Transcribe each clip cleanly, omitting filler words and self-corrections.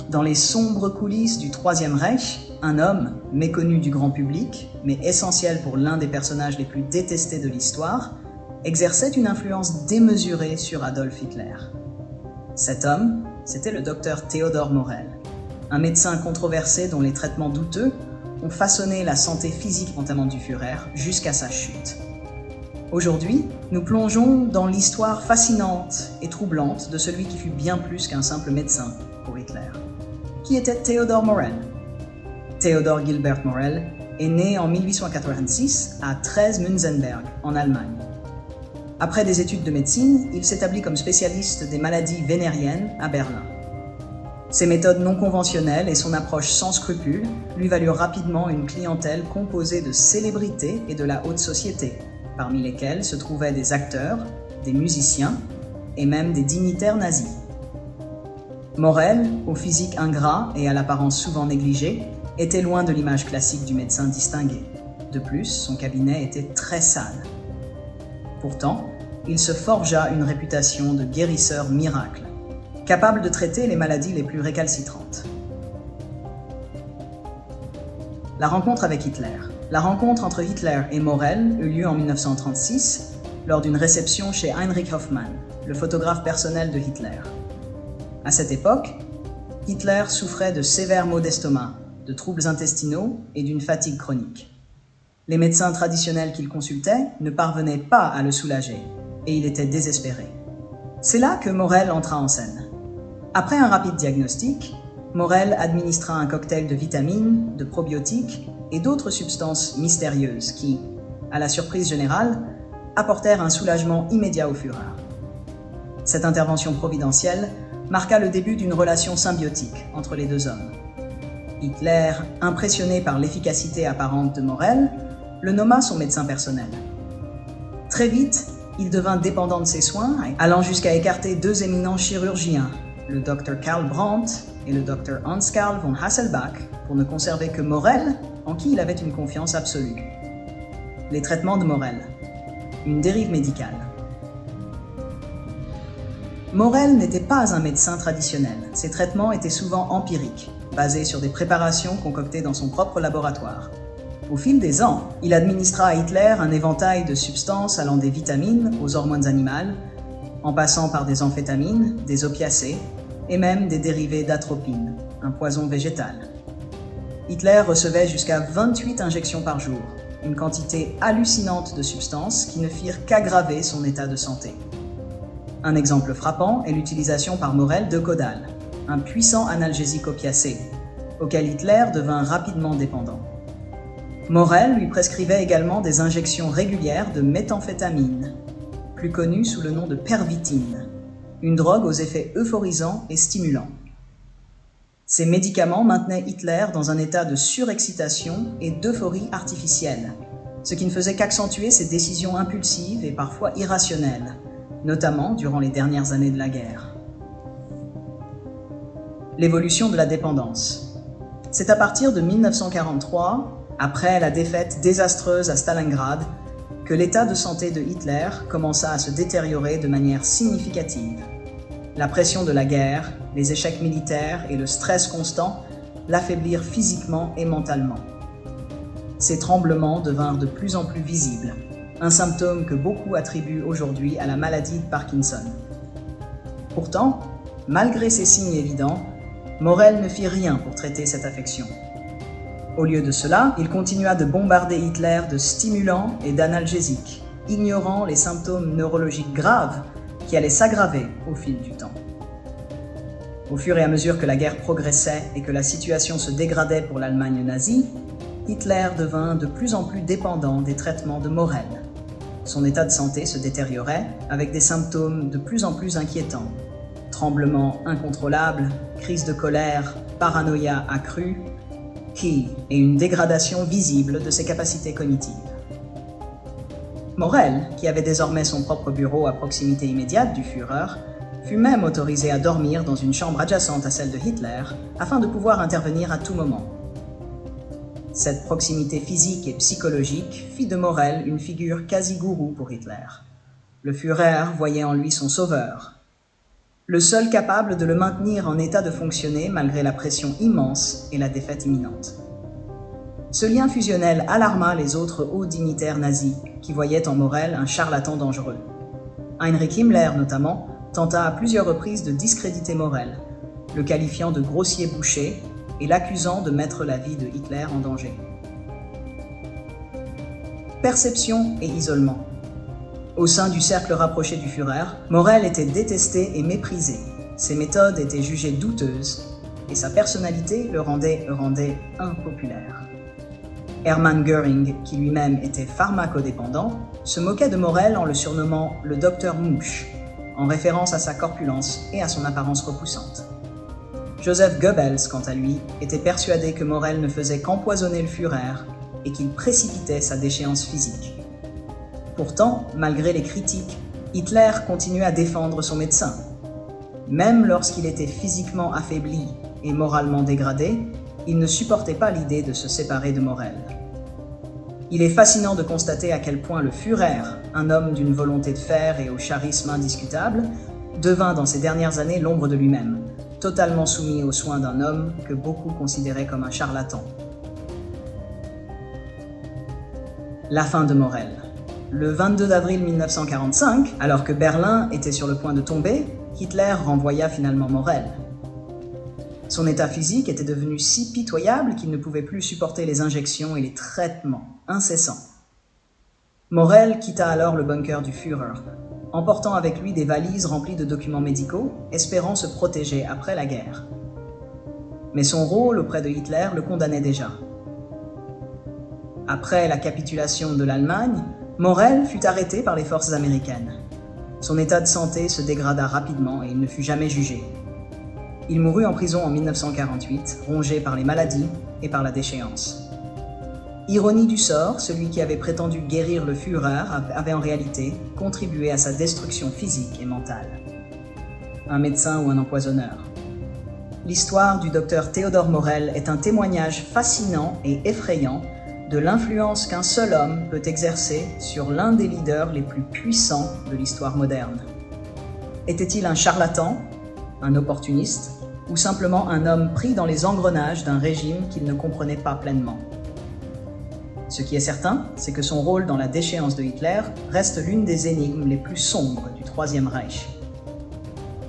Dans les sombres coulisses du Troisième Reich, un homme, méconnu du grand public, mais essentiel pour l'un des personnages les plus détestés de l'histoire, exerçait une influence démesurée sur Adolf Hitler. Cet homme, c'était le docteur Theodor Morell, un médecin controversé dont les traitements douteux ont façonné la santé physique notamment du Führer jusqu'à sa chute. Aujourd'hui, nous plongeons dans l'histoire fascinante et troublante de celui qui fut bien plus qu'un simple médecin pour Hitler. Qui était Theodor Morell? Theodor Gilbert Morell est né en 1886 à Trees-Münzenberg, en Allemagne. Après des études de médecine, il s'établit comme spécialiste des maladies vénériennes à Berlin. Ses méthodes non conventionnelles et son approche sans scrupules lui valurent rapidement une clientèle composée de célébrités et de la haute société, parmi lesquels se trouvaient des acteurs, des musiciens et même des dignitaires nazis. Morell, au physique ingrat et à l'apparence souvent négligée, était loin de l'image classique du médecin distingué. De plus, son cabinet était très sale. Pourtant, il se forgea une réputation de guérisseur miracle, capable de traiter les maladies les plus récalcitrantes. La rencontre avec Hitler. La rencontre entre Hitler et Morell eut lieu en 1936 lors d'une réception chez Heinrich Hoffmann, le photographe personnel de Hitler. À cette époque, Hitler souffrait de sévères maux d'estomac, de troubles intestinaux et d'une fatigue chronique. Les médecins traditionnels qu'il consultait ne parvenaient pas à le soulager et il était désespéré. C'est là que Morell entra en scène. Après un rapide diagnostic, Morell administra un cocktail de vitamines, de probiotiques et d'autres substances mystérieuses qui, à la surprise générale, apportèrent un soulagement immédiat au Führer. Cette intervention providentielle marqua le début d'une relation symbiotique entre les deux hommes. Hitler, impressionné par l'efficacité apparente de Morell, le nomma son médecin personnel. Très vite, il devint dépendant de ses soins, allant jusqu'à écarter deux éminents chirurgiens, le Dr Karl Brandt et le Dr Hans Karl von Hasselbach, pour ne conserver que Morell, en qui il avait une confiance absolue. Les traitements de Morell. Une dérive médicale. Morell n'était pas un médecin traditionnel. Ses traitements étaient souvent empiriques, basés sur des préparations concoctées dans son propre laboratoire. Au fil des ans, il administra à Hitler un éventail de substances allant des vitamines aux hormones animales, en passant par des amphétamines, des opiacés et même des dérivés d'atropine, un poison végétal. Hitler recevait jusqu'à 28 injections par jour, une quantité hallucinante de substances qui ne firent qu'aggraver son état de santé. Un exemple frappant est l'utilisation par Morell de Caudal, un puissant analgésique opiacé, auquel Hitler devint rapidement dépendant. Morell lui prescrivait également des injections régulières de méthamphétamine, plus connue sous le nom de pervitine, une drogue aux effets euphorisants et stimulants. Ces médicaments maintenaient Hitler dans un état de surexcitation et d'euphorie artificielle, ce qui ne faisait qu'accentuer ses décisions impulsives et parfois irrationnelles, notamment durant les dernières années de la guerre. L'évolution de la dépendance. C'est à partir de 1943, après la défaite désastreuse à Stalingrad, que l'état de santé de Hitler commença à se détériorer de manière significative. La pression de la guerre, les échecs militaires et le stress constant l'affaiblirent physiquement et mentalement. Ses tremblements devinrent de plus en plus visibles, un symptôme que beaucoup attribuent aujourd'hui à la maladie de Parkinson. Pourtant, malgré ces signes évidents, Morell ne fit rien pour traiter cette affection. Au lieu de cela, il continua de bombarder Hitler de stimulants et d'analgésiques, ignorant les symptômes neurologiques graves qui allaient s'aggraver au fil du temps. Au fur et à mesure que la guerre progressait et que la situation se dégradait pour l'Allemagne nazie, Hitler devint de plus en plus dépendant des traitements de Morell. Son état de santé se détériorait avec des symptômes de plus en plus inquiétants. Tremblements incontrôlables, crises de colère, paranoïa accrue, et une dégradation visible de ses capacités cognitives. Morell, qui avait désormais son propre bureau à proximité immédiate du Führer, fut même autorisé à dormir dans une chambre adjacente à celle de Hitler afin de pouvoir intervenir à tout moment. Cette proximité physique et psychologique fit de Morell une figure quasi-gourou pour Hitler. Le Führer voyait en lui son sauveur. le seul capable de le maintenir en état de fonctionner malgré la pression immense et la défaite imminente. Ce lien fusionnel alarma les autres hauts dignitaires nazis qui voyaient en Morel un charlatan dangereux. Heinrich Himmler, notamment, tenta à plusieurs reprises de discréditer Morel, le qualifiant de grossier boucher et l'accusant de mettre la vie de Hitler en danger. Perception et isolement. Au sein du cercle rapproché du Führer, Morel était détesté et méprisé. Ses méthodes étaient jugées douteuses et sa personnalité le rendait impopulaire. Hermann Göring, qui lui-même était pharmacodépendant, se moquait de Morel en le surnommant le docteur Mouche, en référence à sa corpulence et à son apparence repoussante. Joseph Goebbels, quant à lui, était persuadé que Morel ne faisait qu'empoisonner le Führer et qu'il précipitait sa déchéance physique. Pourtant, malgré les critiques, Hitler continuait à défendre son médecin. Même lorsqu'il était physiquement affaibli et moralement dégradé, il ne supportait pas l'idée de se séparer de Morel. Il est fascinant de constater à quel point le Führer, un homme d'une volonté de fer et au charisme indiscutable, devint dans ces dernières années l'ombre de lui-même, totalement soumis aux soins d'un homme que beaucoup considéraient comme un charlatan. La fin de Morel. Le 22 avril 1945, alors que Berlin était sur le point de tomber, Hitler renvoya finalement Morel. Son état physique était devenu si pitoyable qu'il ne pouvait plus supporter les injections et les traitements incessants. Morel quitta alors le bunker du Führer, emportant avec lui des valises remplies de documents médicaux, espérant se protéger après la guerre. Mais son rôle auprès de Hitler le condamnait déjà. Après la capitulation de l'Allemagne, Morel fut arrêté par les forces américaines. Son état de santé se dégrada rapidement et il ne fut jamais jugé. Il mourut en prison en 1948, rongé par les maladies et par la déchéance. Ironie du sort, celui qui avait prétendu guérir le Führer avait en réalité contribué à sa destruction physique et mentale. Un médecin ou un empoisonneur. L'histoire du docteur Theodor Morel est un témoignage fascinant et effrayant de l'influence qu'un seul homme peut exercer sur l'un des leaders les plus puissants de l'histoire moderne. Était-il un charlatan, un opportuniste, ou simplement un homme pris dans les engrenages d'un régime qu'il ne comprenait pas pleinement? Ce qui est certain, c'est que son rôle dans la déchéance de Hitler reste l'une des énigmes les plus sombres du Troisième Reich.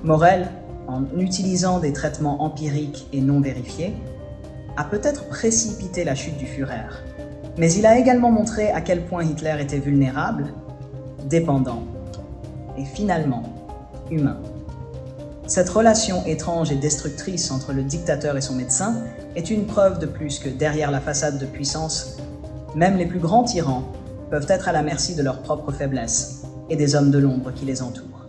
Morel, en utilisant des traitements empiriques et non vérifiés, a peut-être précipité la chute du Führer, mais il a également montré à quel point Hitler était vulnérable, dépendant et finalement humain. Cette relation étrange et destructrice entre le dictateur et son médecin est une preuve de plus que derrière la façade de puissance, même les plus grands tyrans peuvent être à la merci de leurs propres faiblesses et des hommes de l'ombre qui les entourent.